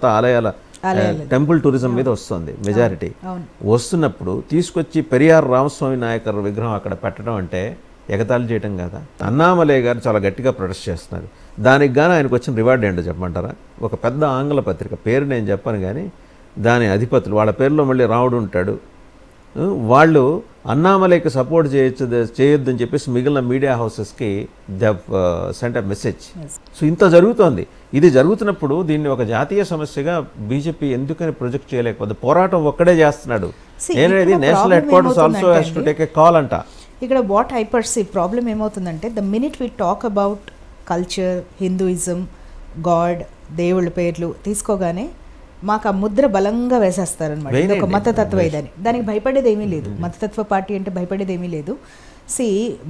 అంతా ఆలయాల temple tourism మీద వస్తుంది మెజారిటీ. వస్తున్నప్పుడు తీసుకొచ్చి పెరియార్ రామస్వామి నాయకర్ విగ్రహం అక్కడ పెట్టడం అంటే ఎగతాళి చేయటం కదా. అన్నామలై గారు చాలా గట్టిగా ప్రొటెస్ట్ చేస్తున్నారు. దానికి గాను ఆయనకు వచ్చిన రివార్డ్ ఏంటో చెప్పమంటారా? ఒక పెద్ద ఆంగ్ల పత్రిక, పేరు నేను చెప్పను కానీ దాని అధిపతులు, వాళ్ళ పేరులో మళ్ళీ రాముడు ఉంటాడు, వాళ్ళు అన్నామలైకి సపోర్ట్ చేయొద్దని చెప్పేసి మిగిలిన మీడియా హౌసెస్కి they sent a message. So ఇంత జరుగుతోంది. ఇది జరుగుతున్నప్పుడు దీన్ని ఒక జాతీయ సమస్యగా బీజేపీ ఎందుకని ప్రొజెక్ట్ చేయలేకపోతే? పోరాటం ఒక్కడే చేస్తున్నాడు. నేనేది national headquarters also has to take a call అంట. ఇక్కడ వాట్ ఐ పర్సీవ్ ప్రాబ్లం ఏమవుతుందంటే, the minute we talk about culture, Hinduism, god, దేవుళ్ళ పేర్లు తీసుకోగానే మాకు ఆ ముద్ర బలంగా వేసేస్తారనమాట. ఇది ఒక మతతత్వ ఇదని. దానికి భయపడేది ఏమీ లేదు. మతతత్వ పార్టీ అంటే భయపడేది ఏమీ లేదు.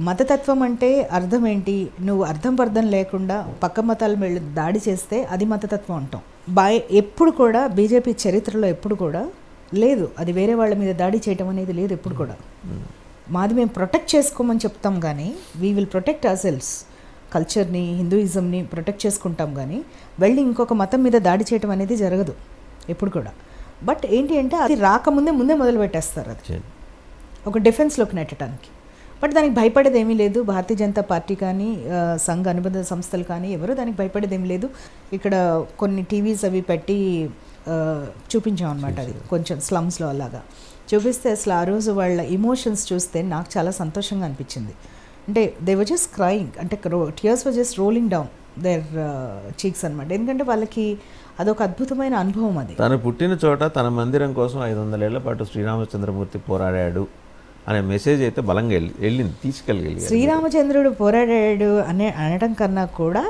మతతత్వం అంటే అర్థం ఏంటి? నువ్వు అర్థం లేకుండా పక్క మతాల మీద దాడి చేస్తే అది మతతత్వం అంటాం. ఎప్పుడు కూడా బీజేపీ చరిత్రలో ఎప్పుడు కూడా లేదు అది వేరే వాళ్ళ మీద దాడి చేయటం అనేది లేదు ఎప్పుడు కూడా. మాది మేము ప్రొటెక్ట్ చేసుకోమని చెప్తాం కానీ we will protect our selves. కల్చర్ని, హిందూయిజంని ప్రొటెక్ట్ చేసుకుంటాం కానీ వెళ్ళి ఇంకొక మతం మీద దాడి చేయటం అనేది జరగదు ఎప్పుడు కూడా. బట్ ఏంటి అంటే అది రాకముందే మొదలు పెట్టేస్తారు అది ఒక డిఫెన్స్లోకి నెట్టడానికి. బట్ దానికి భయపడేది ఏమీ లేదు. భారతీయ జనతా పార్టీ కానీ సంఘ అనుబంధ సంస్థలు కానీ ఎవరు దానికి భయపడేది ఏమీ లేదు. ఇక్కడ కొన్ని టీవీస్ అవి పెట్టి చూపించాం అనమాట. అది కొంచెం స్లమ్స్లో అలాగా చూపిస్తే అసలు ఆ రోజు వాళ్ళ ఇమోషన్స్ చూస్తే నాకు చాలా సంతోషంగా అనిపించింది. అంటే దే వర్ జస్ట్ క్రైయింగ్, అంటే tears were just rolling down their cheeks అనమాట. ఎందుకంటే వాళ్ళకి అదొక అద్భుతమైన అనుభవం. అది తను పుట్టిన చోట తన మందిరం కోసం 500 ఏళ్ల పాటు శ్రీరామచంద్రమూర్తి పోరాడాడు అనే మెసేజ్ అయితే బలంగా తీసుకెళ్ళగలిగారు. శ్రీరామచంద్రుడు పోరాడాడు అనడం కన్నా కూడా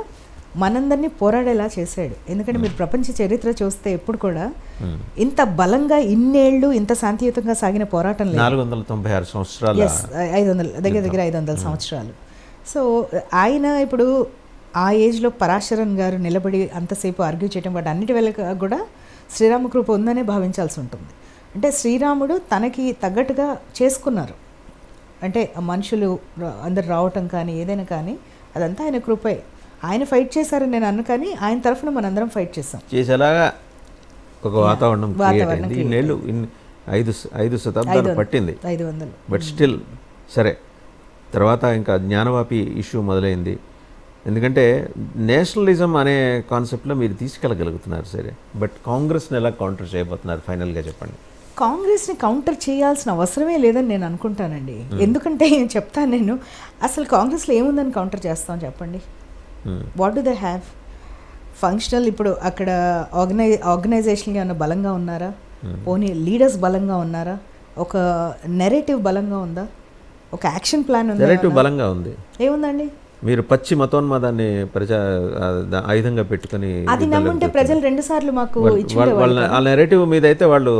మనందరినీ పోరాడేలా చేశాడు. ఎందుకంటే మీరు ప్రపంచ చరిత్ర చూస్తే ఎప్పుడు కూడా ఇంత బలంగా ఇన్నేళ్లు ఇంత శాంతియుతంగా సాగిన పోరాటం లేదు. 496 సంవత్సరాలు, 500 సంవత్సరాలు. సో ఆయన ఇప్పుడు ఆ ఏజ్లో పరాశరన్ గారు నిలబడి అంతసేపు ఆర్గ్యూ చేయడం వాటి అన్నిటి వల్ల కూడా శ్రీరామకృప ఉందనే భావించాల్సి ఉంటుంది. అంటే శ్రీరాముడు తనకి తగ్గట్టుగా చేసుకున్నారు. అంటే మనుషులు అందరు రావటం కానీ ఏదైనా కానీ అదంతా ఆయన కృపే. ఆయన ఫైట్ చేశారని నేను అన్ను, కానీ ఆయన తరఫున మనందరం ఫైట్ చేసేలాగా ఒక వాతావరణం 5 శతాబ్దాలు పట్టింది. 500 బట్ స్టిల్ సరే. తర్వాత ఇంకా జ్ఞానవాపి ఇష్యూ మొదలైంది. ఎందుకంటే నేషనలిజం అనే కాన్సెప్ట్లో మీరు తీసుకెళ్ళగలుగుతున్నారు సరే, బట్ కాంగ్రెస్ని ఎలా కౌంటర్ చేయబోతున్నారు ఫైనల్గా చెప్పండి. కాంగ్రెస్ని కౌంటర్ చేయాల్సిన అవసరమే లేదని నేను అనుకుంటానండి. ఎందుకంటే చెప్తాను నేను, అసలు కాంగ్రెస్లో ఏముందని కౌంటర్ చేస్తాం చెప్పండి. What do they have? Functional ఇప్పుడు అక్కడ ఆర్గనైజేషన్లు ఏమైనా బలంగా ఉన్నారా? పోనీ లీడర్స్ బలంగా ఉన్నారా? ఒక నెరేటివ్ బలంగా ఉందా? ఒక యాక్షన్ ప్లాన్ ఉందా? నెరేటివ్ బలంగా ఉంది. ఏముందండి? మీరు పచ్చి మతోన్మాదాన్ని ఆయుధంగా పెట్టుకుని అది నమ్ముంటే ప్రజలు 2 సార్లు మాకు ఆ నెరేటివ్ మీద అయితే వాళ్ళు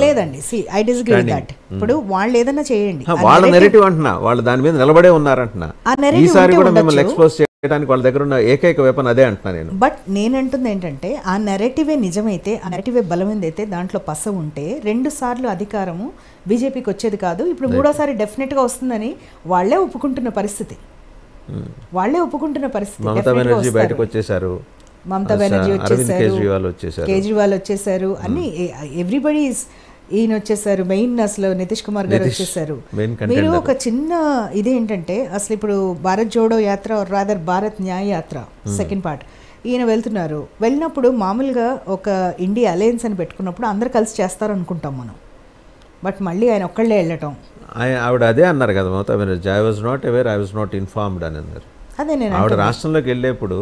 లేదండి. I disagree with that. ఇప్పుడు వాళ్ళు ఏదైనా చేయండి, వాళ్ళ నెరేటివ్ అంటున్నా, వాళ్ళు దాని మీద నిలబడే ఉన్నారంటున్నా. ఈసారి కూడా మిమ్మల్ని ఎక్స్పోజ్ చేయడానికి వాళ్ళ దగ్గర ఉన్న ఏకైక వెపన్ అదే అంటున్నా నేను. బట్ నేనంటుంది ఏంటంటే ఆ నెరేటివే నిజమైతే, ఆ నెరేటివే బలమైందైతే, దాంట్లో పస ఉంటే 2 సార్లు అధికారము బీజేపీకి వచ్చేది కాదు. ఇప్పుడు 3వసారి డెఫినెట్గా వస్తుందని వాళ్ళే ఒప్పుకుంటున్న పరిస్థితి. మమతా బెనర్జీ బయటకు వచ్చేసారు, మమతా బెనర్జీ వచ్చేసారు, కేజ్రీవాల్ వచ్చేసారు, అన్ని ఎవ్రీబడి ఈయన వచ్చేసారు. మెయిన్ అసలు నితీష్ కుమార్ గారు వచ్చేసారు. మీరు ఒక చిన్న ఇదేంటంటే అసలు ఇప్పుడు భారత్ జోడో యాత్ర, రాదర్ భారత్ న్యాయ యాత్ర సెకండ్ పార్ట్ ఈయన వెళ్తున్నారు. వెళ్ళినప్పుడు మామూలుగా ఒక ఇండియా అలయన్స్ అని పెట్టుకున్నప్పుడు అందరు కలిసి చేస్తారు అనుకుంటాం మనం. బట్ మళ్ళీ ఆయన ఒక్కళ్ళే వెళ్ళటం. ఆవిడ అదే అన్నారు కదా Mamata Banerjee, I was not aware, I was not informed అని అన్నారు. అదే నేను ఆవిడ రాష్ట్రంలోకి వెళ్ళేప్పుడు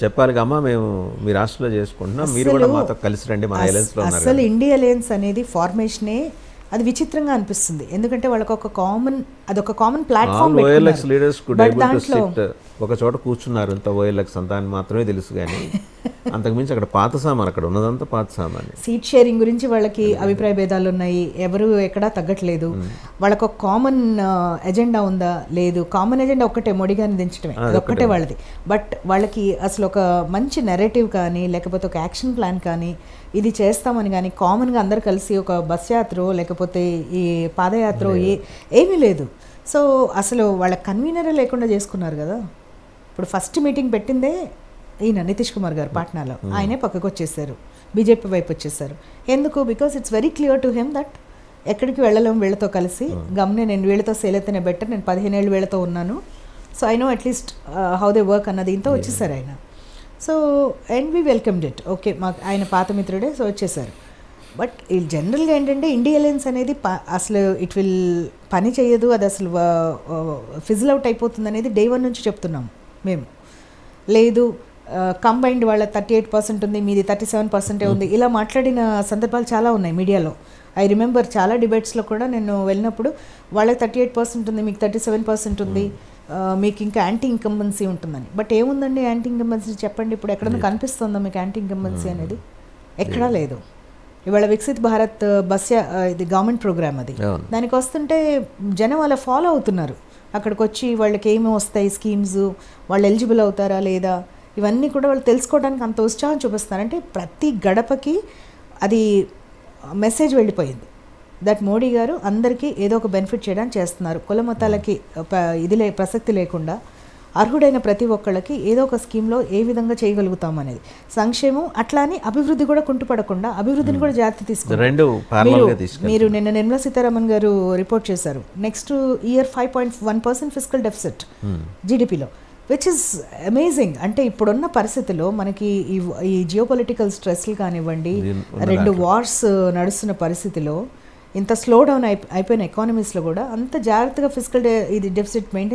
చెప్పాలి అమ్మా, మేము మీ రాష్ట్రంలో చేసుకుంటున్నాం, మీరు కూడా మాతో కలిసి రండి, మన అలయన్స్లో ఉన్నారు. అసలు ఇండియా అలయన్స్ అనేది ఫార్మేషనే అది విచిత్రంగా అనిపిస్తుంది. ఎందుకంటే వాళ్ళకి ఒక కామన్ ప్లాట్ఫామ్ లీడర్స్ ఒక చోట కూర్చున్నారు, ఇంత ఓఎల్ఎక్స్ అంతా అని మాత్రమే తెలుసు. కానీ అంతకుమించి అక్కడ పాత సామాన్, అక్కడ ఉన్నదంతా పాత సామాన్. సీట్ షేరింగ్ గురించి వాళ్ళకి అభిప్రాయ భేదాలు ఉన్నాయి, ఎవరు ఎక్కడా తగ్గట్లేదు. వాళ్ళకు ఒక కామన్ ఎజెండా ఉందా? లేదు. కామన్ ఎజెండా ఒక్కటే, మోడీ గారిని దించడమే, అదొక్కటే వాళ్ళది. బట్ వాళ్ళకి అసలు ఒక మంచి నెరేటివ్ కానీ లేకపోతే ఒక యాక్షన్ ప్లాన్ కానీ ఇది చేస్తామని కానీ కామన్గా అందరు కలిసి ఒక బస్ యాత్ర లేకపోతే ఈ పాదయాత్ర ఏమీ లేదు. సో అసలు వాళ్ళ కన్వీనరే లేకుండా చేసుకున్నారు కదా. ఇప్పుడు ఫస్ట్ మీటింగ్ పెట్టిందే ఈయన నితీష్ కుమార్ గారు పాట్నాలో, ఆయనే పక్కకు వచ్చేసారు. బీజేపీ వైపు వచ్చేసారు. ఎందుకు? Because it's very clear to him that ఎక్కడికి వెళ్ళలేము వీళ్ళతో కలిసి, గమ్నే నేను వీళ్ళతో సేల్ అయితేనే బెటర్, నేను 15 ఏళ్ళు వీళ్ళతో ఉన్నాను, so I know at least how they work అన్న దీంతో వచ్చేసారు ఆయన. So and we welcomed it. Okay, మాకు ఆయన పాత మిత్రుడే, సో వచ్చేసారు. బట్ ఈ జనరల్గా ఏంటంటే ఇండియా అలయన్స్ అనేది అసలు ఇట్ విల్ పని చేయదు, అది అసలు ఫిజిల్ అవుట్ అయిపోతుంది అనేది డే 1 నుంచి చెప్తున్నాం మేము. లేదు కంబైన్డ్ వాళ్ళ 38% ఉంది, మీది 37% ఉంది, ఇలా మాట్లాడిన సందర్భాలు చాలా ఉన్నాయి మీడియాలో. ఐ రిమెంబర్ చాలా డిబేట్స్లో కూడా నేను వెళ్ళినప్పుడు వాళ్ళకి 38% ఉంది, మీకు 37% ఉంది, మీకు ఇంకా యాంటీ ఇన్కంబెన్సీ ఉంటుందని. బట్ ఏముందండి యాంటీ ఇన్కంబెన్సీ చెప్పండి, ఇప్పుడు ఎక్కడన్నా కనిపిస్తుందా మీకు యాంటీ ఇన్కంబెన్సీ అనేది? ఎక్కడా లేదు. ఇవాళ వికసిత్ భారత్ బస్ ఇది గవర్నమెంట్ ప్రోగ్రామ్, అది దానికి వస్తుంటే జనం అలా ఫాలో అవుతున్నారు. అక్కడికి వచ్చి వాళ్ళకి ఏమి వస్తాయి స్కీమ్స్, వాళ్ళు ఎలిజిబుల్ అవుతారా లేదా, ఇవన్నీ కూడా వాళ్ళు తెలుసుకోవడానికి అంత ఉత్సాహం చూపిస్తున్నారు. అంటే ప్రతి గడపకి అది మెసేజ్ వెళ్ళిపోయింది దట్ మోడీ గారు అందరికీ ఏదో ఒక బెనిఫిట్ చేయడానికి చేస్తున్నారు. కుల మతాలకి ప్రసక్తి లేకుండా అర్హుడైన ప్రతి ఒక్కళ్ళకి ఏదో ఒక స్కీమ్లో ఏ విధంగా చేయగలుగుతాం అనేది సంక్షేమం, అట్లా అని అభివృద్ధి కూడా కుంటుపడకుండా అభివృద్ధిని కూడా జాగ్రత్త తీసుకుంటారు. మీరు నిన్న నిర్మలా సీతారామన్ గారు రిపోర్ట్ చేశారు, నెక్స్ట్ ఇయర్ 5.1% ఫిస్కల్ డెఫిసిట్ జీడిపిలో, విచ్ ఇస్ అమేజింగ్. అంటే ఇప్పుడున్న పరిస్థితిలో మనకి ఈ జియోపొలిటికల్ స్ట్రెస్లు కానివ్వండి, 2 వార్స్ నడుస్తున్న పరిస్థితిలో ఇంత స్లో డౌన్ అయిపోయిన ఎకానమీస్లో కూడా అంత జాగ్రత్తగా ఫిస్కల్ ఇది డెఫిసిట్ మెయింటైన్